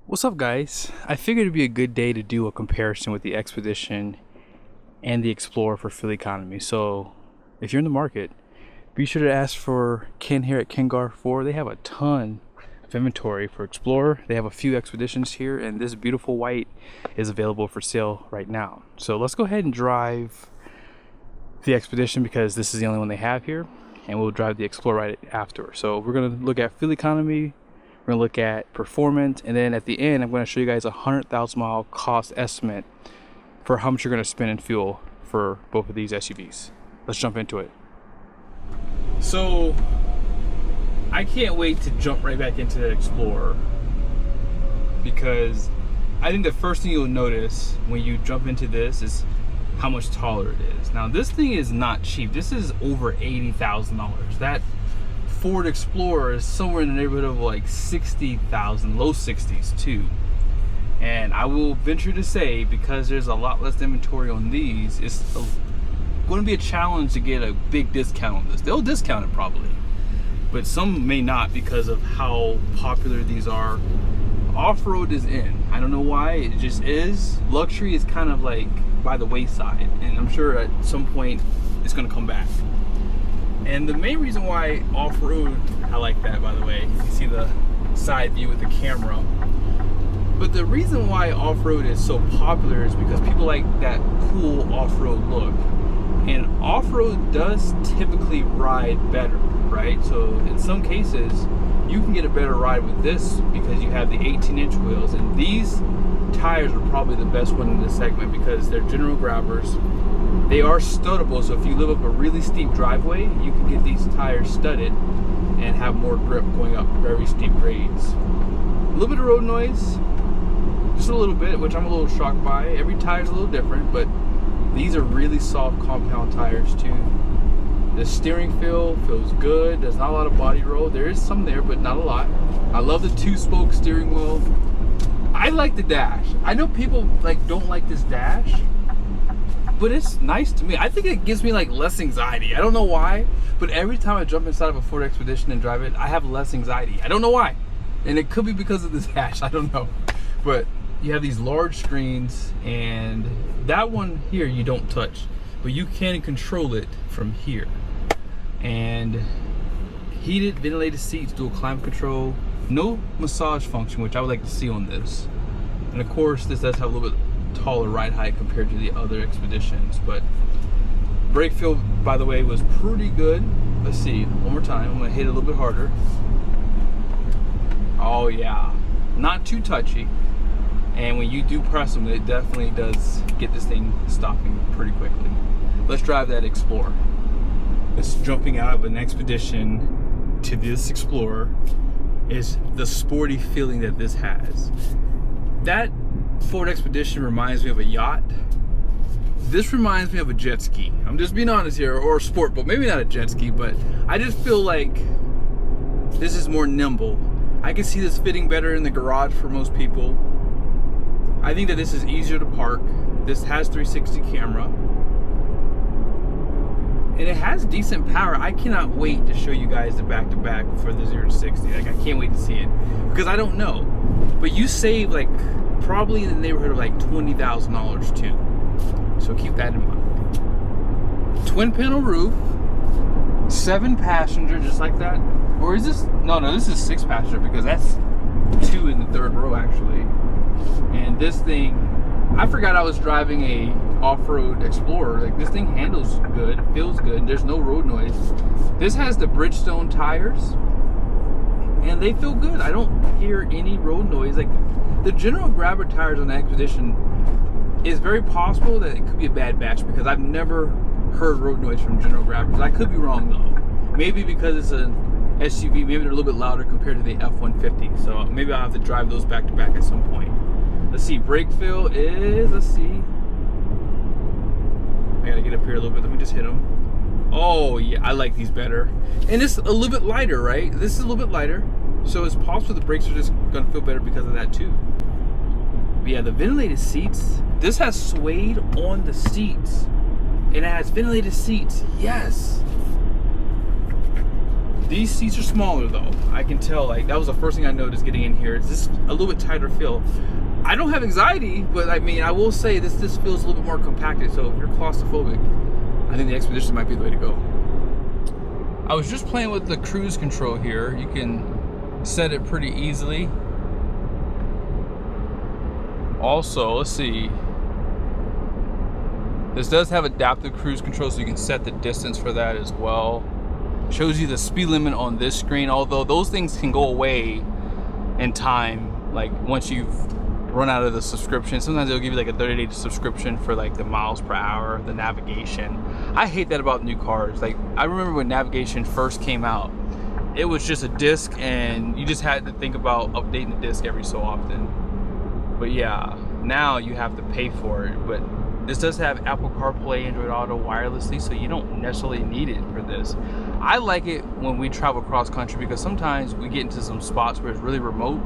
What's up, guys? I figured it'd be a good day to do a comparison with the Expedition and the Explorer for fuel economy. So if you're in the market, be sure to ask for Ken here at Garff 4. They have a ton of inventory for Explorer. They have a few Expeditions here, and this beautiful white is available for sale right now. So let's go ahead and drive the Expedition because this is the only one they have here, and we'll drive the Explorer right after. So we're going to look at fuel economy, we're going to look at performance, and then at the end I'm going to show you guys a 100,000 mile cost estimate for how much you're going to spend in fuel for both of these SUVs. Let's jump into it. So I can't wait to jump right back into the Explorer, because I think the first thing you'll notice when you jump into this is how much taller it is. Now this thing is not cheap. This is over $80,000. That Ford Explorer is somewhere in the neighborhood of like 60,000, low 60s too. And I will venture to say, because there's a lot less inventory on these, it's going to be a challenge to get a big discount on this. They'll discount it probably, but some may not because of how popular these are. Off-road is in. I don't know why, it just is. Luxury is kind of like by the wayside, and I'm sure at some point it's going to come back. And the main reason why off-road, I like that, by the way, you see the side view with the camera, but the reason why off-road is so popular is because people like that cool off-road look, and off-road does typically ride better, right? So in some cases you can get a better ride with this because you have the 18-inch wheels, and these tires are probably the best one in this segment because they're general grabbers. They are studdable, so if you live up a really steep driveway, you can get these tires studded and have more grip going up very steep grades. A little bit of road noise, just a little bit, which I'm a little shocked by. Every tire's a little different, but these are really soft compound tires too. The steering feel feels good. There's not a lot of body roll. There is some there, but not a lot. I love the 2-spoke steering wheel. I like the dash. I know people like don't like this dash, but it's nice to me. I think it gives me like less anxiety. I don't know why, but every time I jump inside of a Ford Expedition and drive it, I have less anxiety. I don't know why, and it could be because of this dash. I don't know, but you have these large screens, and that one here you don't touch, but you can control it from here. And heated, ventilated seats, dual climate control, no massage function, which I would like to see on this. And of course, this does have a little bit taller ride height compared to the other Expeditions, but brake feel, by the way, was pretty good. Let's see, one more time. I'm gonna hit it a little bit harder. Oh yeah, not too touchy. And when you do press them, it definitely does get this thing stopping pretty quickly. Let's drive that Explorer. This jumping out of an Expedition to this Explorer is the sporty feeling that this has. That Ford Expedition reminds me of a yacht. This reminds me of a jet ski. I'm just being honest here, or a sport boat. Maybe not a jet ski, but I just feel like this is more nimble. I can see this fitting better in the garage for most people. I think that this is easier to park. This has 360 camera, and it has decent power. I cannot wait to show you guys the back-to-back for the 0 to 60. Like, I can't wait to see it, because I don't know, but you save like probably in the neighborhood of like $20,000 too. So keep that in mind. Twin panel roof, 7 passenger, just like that. Or is this? No, this is 6 passenger, because that's 2 in the 3rd row actually. And this thing, I forgot I was driving a off-road Explorer. Like, this thing handles good, feels good, there's no road noise. This has the Bridgestone tires, and they feel good. I don't hear any road noise. Like, the general grabber tires on the Expedition, is very possible that it could be a bad batch, because I've never heard road noise from general grabbers. I could be wrong though. Maybe because it's an SUV, maybe they're a little bit louder compared to the F-150. So maybe I'll have to drive those back to back at some point. Let's see, brake feel is, let's see. I gotta get up here a little bit. Let me just hit them. Oh yeah, I like these better. And it's a little bit lighter, right? This is a little bit lighter, so it's possible the brakes are just gonna feel better because of that too. But yeah, the ventilated seats, this has suede on the seats, and it has ventilated seats. Yes. These seats are smaller though. I can tell, like, that was the first thing I noticed getting in here. It's just a little bit tighter feel. I don't have anxiety, but I mean, I will say this feels a little bit more compacted. So if you're claustrophobic, I think the Expedition might be the way to go. I was just playing with the cruise control here. You can set it pretty easily. Also, let's see. This does have adaptive cruise control, so you can set the distance for that as well. Shows you the speed limit on this screen, although those things can go away in time, like once you've run out of the subscription. Sometimes they'll give you like a 30-day subscription for like the miles per hour, the navigation. I hate that about new cars. Like, I remember when navigation first came out, it was just a disc and you just had to think about updating the disc every so often. But yeah, now you have to pay for it. But this does have Apple CarPlay, Android Auto wirelessly, so you don't necessarily need it for this. I like it when we travel cross country because sometimes we get into some spots where it's really remote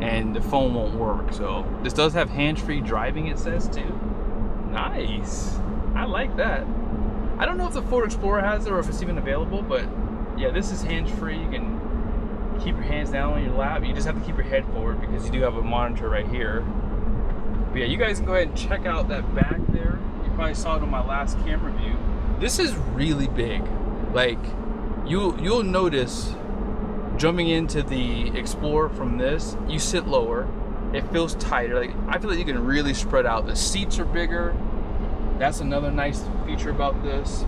and the phone won't work. So this does have hands-free driving, it says too. Nice. I like that. I don't know if the Ford Explorer has it or if it's even available, but yeah, this is hands-free. You can keep your hands down on your lap. You just have to keep your head forward because you do have a monitor right here. But yeah, you guys can go ahead and check out that back there. You probably saw it on my last camera view. This is really big. Like, you'll notice jumping into the Explorer from this, you sit lower, it feels tighter. Like, I feel like you can really spread out. The seats are bigger. That's another nice feature about this.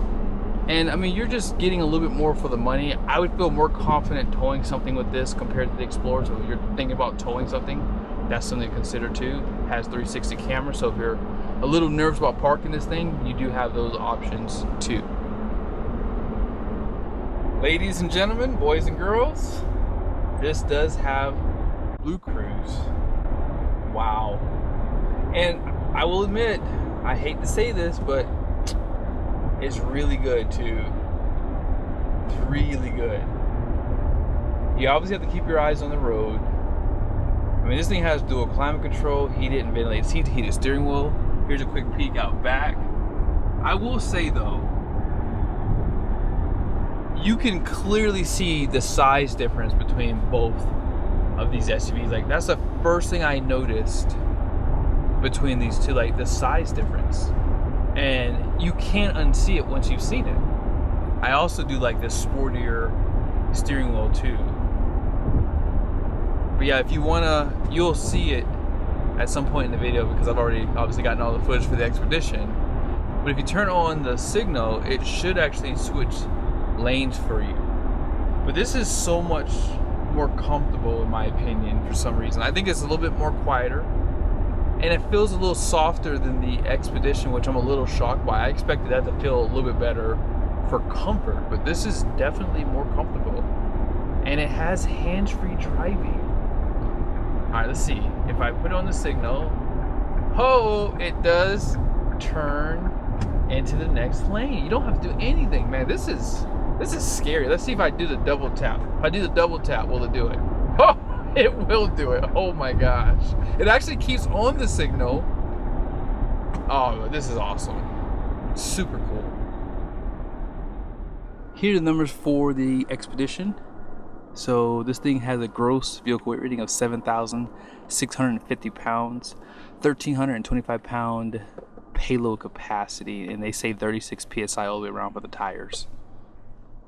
And I mean, you're just getting a little bit more for the money. I would feel more confident towing something with this compared to the Explorer. So if you're thinking about towing something, that's something to consider too. It has 360 camera, so if you're a little nervous about parking this thing, you do have those options too. Ladies and gentlemen, boys and girls, this does have Blue Cruise. Wow. And I will admit, I hate to say this, but it's really good too. It's really good. You obviously have to keep your eyes on the road. I mean, this thing has dual climate control, heated and ventilated seats, heated steering wheel. Here's a quick peek out back. I will say though, you can clearly see the size difference between both of these SUVs. Like, that's the first thing I noticed between these two, like the size difference. And you can't unsee it once you've seen it. I also do like this sportier steering wheel too. But yeah, if you wanna, you'll see it at some point in the video because I've already obviously gotten all the footage for the Expedition. But if you turn on the signal, it should actually switch lanes for you. But this is so much more comfortable in my opinion for some reason. I think it's a little bit more quieter and it feels a little softer than the Expedition, which I'm a little shocked by. I expected that to feel a little bit better for comfort, but this is definitely more comfortable. And it has hands-free driving. All right, let's see. If I put on the signal, oh, it does turn into the next lane. You don't have to do anything, man. This is scary. Let's see if I do the double tap. If I do the double tap, will it do it? Oh, it will do it. Oh my gosh. It actually keeps on the signal. Oh, this is awesome. Super cool. Here are the numbers for the Expedition. So this thing has a gross vehicle weight rating of 7,650 pounds, 1,325 pound payload capacity, and they say 36 PSI all the way around for the tires.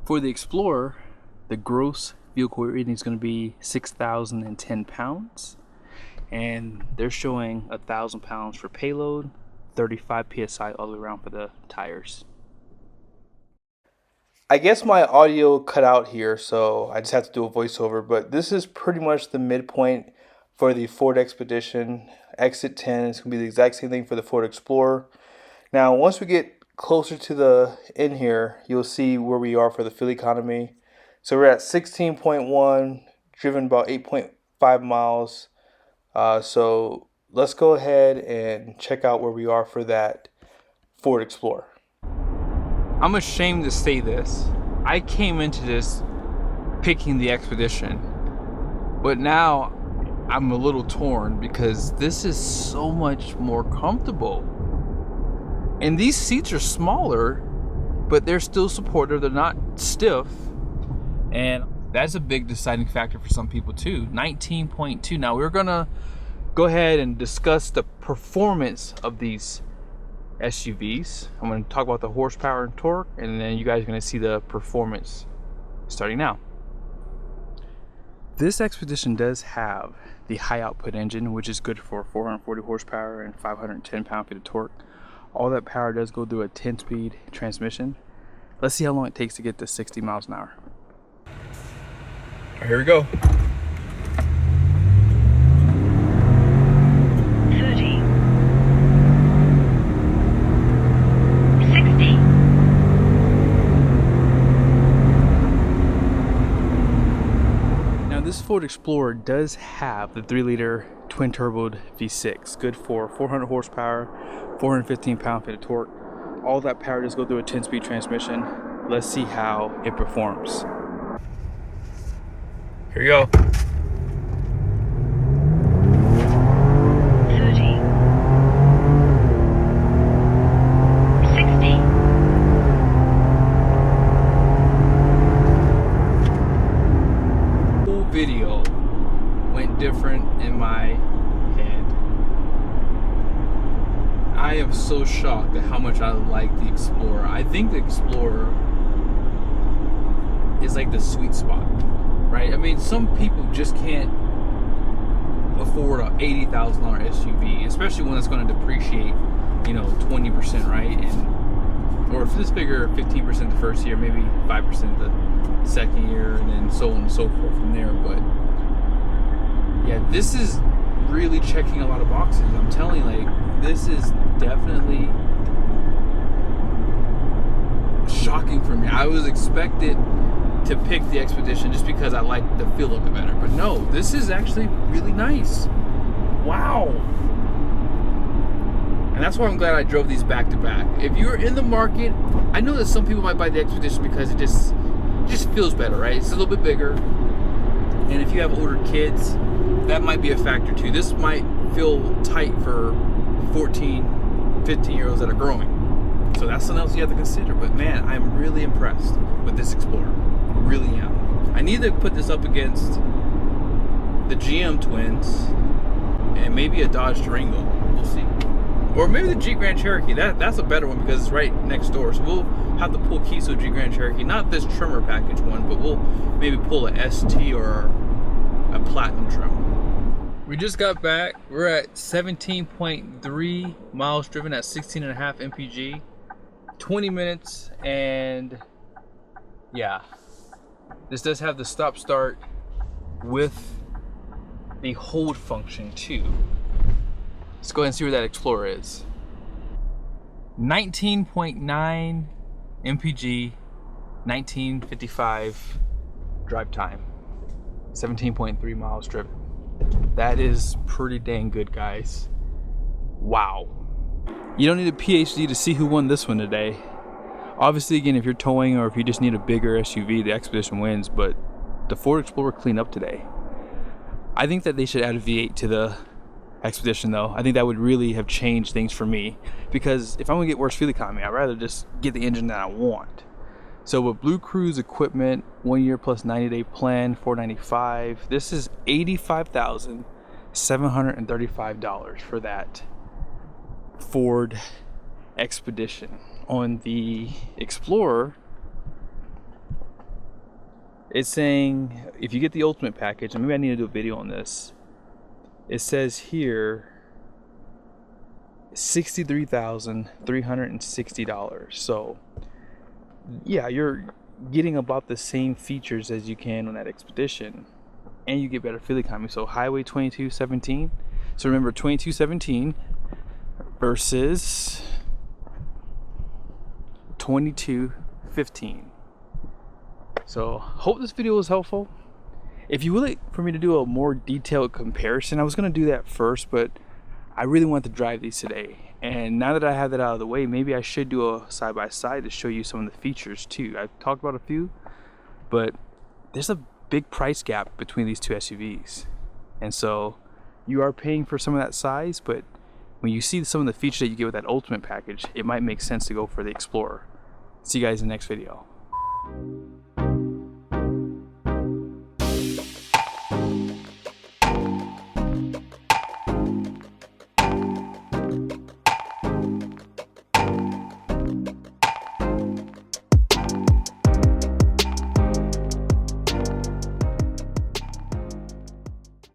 For the Explorer, the gross vehicle weight rating is going to be 6,010 pounds, and they're showing 1,000 pounds for payload, 35 PSI all the way around for the tires. I guess my audio cut out here, so I just have to do a voiceover, but this is pretty much the midpoint for the Ford Expedition. Exit 10 is going to be the exact same thing for the Ford Explorer. Now, once we get closer to the end here, you'll see where we are for the fuel economy. So we're at 16.1, driven about 8.5 miles. So let's go ahead and check out where we are for that Ford Explorer. I'm ashamed to say this. I came into this picking the Expedition, but now I'm a little torn because this is so much more comfortable. And these seats are smaller, but they're still supportive. They're not stiff. And that's a big deciding factor for some people too. 19.2. Now we're gonna go ahead and discuss the performance of these SUVs. I'm gonna talk about the horsepower and torque, and then you guys are gonna see the performance starting now. This Expedition does have the high output engine, which is good for 440 horsepower and 510 pound-feet of torque. All that power does go through a 10-speed transmission. Let's see how long it takes to get to 60 miles an hour. Here we go. 30. 60. Now this Ford Explorer does have the 3-liter twin-turboed V6, good for 400 horsepower, 415 pound-feet of torque. All that power does go through a 10-speed transmission. Let's see how it performs. Here you go. 30. 60. Whole video went different in my head. I am so shocked at how much I like the Explorer. I think the Explorer is like the sweet spot, right? I mean, some people just can't afford a $80,000 SUV, especially one that's going to depreciate, you know, 20%, right? And or if this figure 15% the first year, maybe 5% the second year, and then so on and so forth from there. But yeah, this is really checking a lot of boxes. I'm telling you, like, this is definitely shocking for me. I was expected to pick the Expedition just because I like the feel of it better, but no, this is actually really nice. Wow. And that's why I'm glad I drove these back to back. If you're in the market, I know that some people might buy the Expedition because it just feels better, right? It's a little bit bigger, and if you have older kids, that might be a factor too. This might feel tight for 14, 15-year-olds that are growing. So that's something else you have to consider. But man, I'm really impressed with this Explorer. Really am. I need to put this up against the GM twins and maybe a Dodge Durango. We'll see. Or maybe the Jeep Grand Cherokee. That's a better one because it's right next door. So we'll have to pull keys to a Jeep Grand Cherokee. Not this Tremor package one, but we'll maybe pull a ST or a Platinum trim. We just got back. We're at 17.3 miles driven at 16.5 MPG. 20 minutes, and yeah, this does have the stop start with the hold function too. Let's go ahead and see where that Explorer is. 19.9 MPG, 1955 drive time, 17.3 miles driven. That is pretty dang good, guys. Wow. You don't need a PhD to see who won this one today. Obviously, again, if you're towing or if you just need a bigger SUV, the Expedition wins, but the Ford Explorer cleaned up today. I think that they should add a V8 to the Expedition though. I think that would really have changed things for me, because if I'm gonna get worse fuel economy, I'd rather just get the engine that I want. So with Blue Cruise equipment, 1 year plus 90-day plan, $495. This is $85,735 for that Ford Expedition. On the Explorer, it's saying if you get the Ultimate package, and maybe I need to do a video on this, it says here $63,360. So yeah, you're getting about the same features as you can on that Expedition, and you get better fuel economy. So highway 2217. So remember, 2217 versus 2215. So hope this video was helpful. If you would like for me to do a more detailed comparison, I was going to do that first, but I really want to drive these today. And now that I have that out of the way, maybe I should do a side-by-side to show you some of the features too. I've talked about a few, but there's a big price gap between these two SUVs. And so you are paying for some of that size, but when you see some of the features that you get with that Ultimate package, it might make sense to go for the Explorer. See you guys in the next video.